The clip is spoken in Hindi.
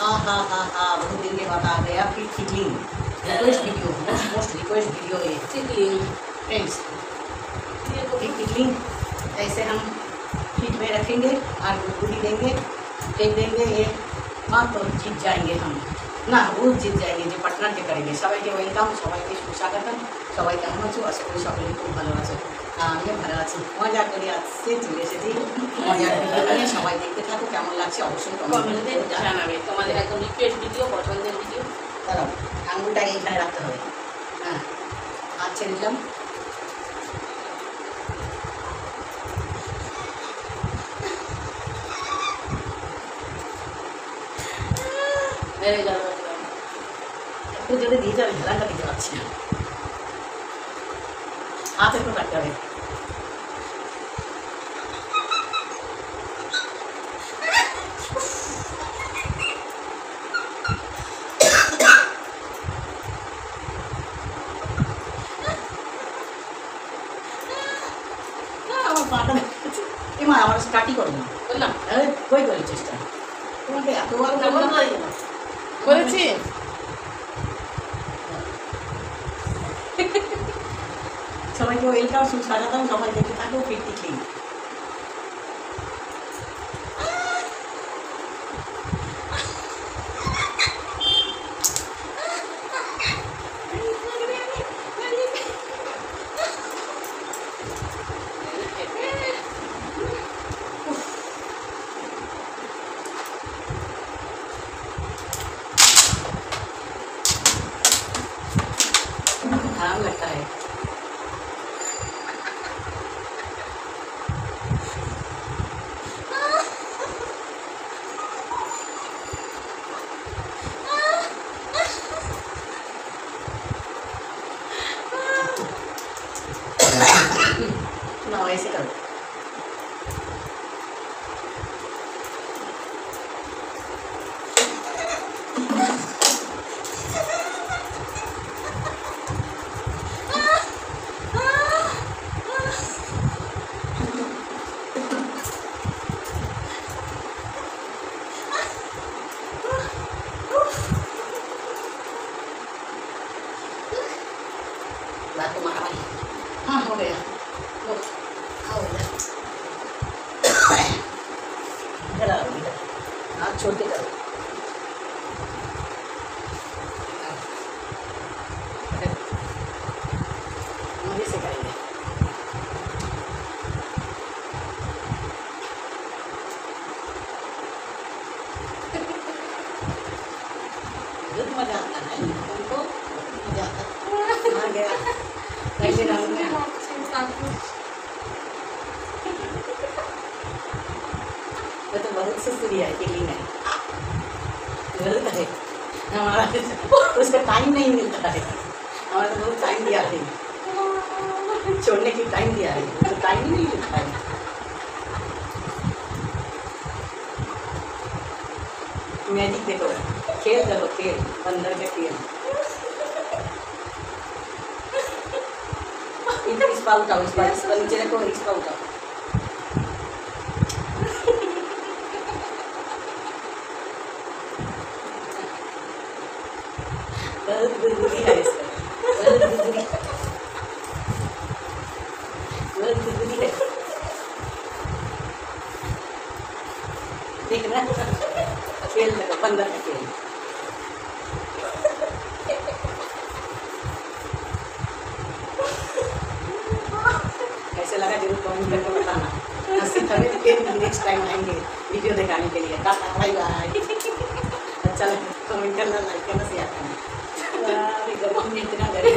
हाँ बहुत दिन के बाद आ गया फिर चिकलिंग request video, most request video है चिकलिंग फ्रेंड्स। फिर चिकलिंग ऐसे हम फीट में रखेंगे और गुदगुदी देंगे, फेंक देंगे ये तो जीत जाएंगे हम ना, बहुत जीत जाएंगे जो पार्टनार जो करेंगे। सबाई के वेलकाम, सबाई के सुस्वागतम, सबाई কেমন আছো? আশা করি সকলেই খুব ভালো আছো। আমিও ভালো আছি। মজা করে আজকে চলে এসেছি, মজার ভিডিও নিয়ে সবাই দেখতে থাকো, কেমন লাগছে অবশ্যই কমেন্টে জানাবে। তোমাদের একদম রিকোয়েস্ট ভিডিও, পছন্দের ভিডিও। দাঁড়াও আঙুলটা এইখানে রাখতে হবে। হ্যাঁ হাত ছেড়ে দিলাম। মেরে গেল একটু যদি দিয়ে যাবে, হেলানটা দিতে পারছি না, হাত একটু কাটতে হবে। আমার পাটা এমা আমার স্টার্টই করো না, বললাম কই করে চেষ্টা তোমাকে এতবার করেছি। সবাইকে ওয়েলকাম, সুস্বাগতম, সবাই দেখতে থাকো ফিরতি ক্লিন। आराम लगता है। ना ऐसे करो। तो मारा भाई, हाँ हो गया, हो गया। इधर आओ, इधर हाथ छोड़ के करो। मुझे से करेंगे। मजा आता है तुमको, मजा आता है। आ गया ऐसे रहूँगा। मैं तो बहुत सुस्तरी है, अकेली है, बहुत है हमारा, उसका टाइम नहीं मिलता है। हमारा तो बहुत टाइम दिया है, छोड़ने की टाइम दिया है, तो टाइम ही नहीं मिलता है। मैजिक देखो, खेल देखो, खेल बंदर का खेल। इसका उठाओ, इसका नीचे रखो, इसका उठाओ। बहुत गुदगुदी है इसका, बहुत गुदगुदी, बहुत गुदगुदी है। देखना खेल देखो, बंदर का खेल। कैसे लगा जरूर कमेंट करके बताना। फिर नेक्स्ट टाइम आएंगे वीडियो दिखाने के लिए। Tata bye bye. अच्छा लगा कमेंट करना, लाइक करना, शेयर करना। गर्मी में इतना गर्मी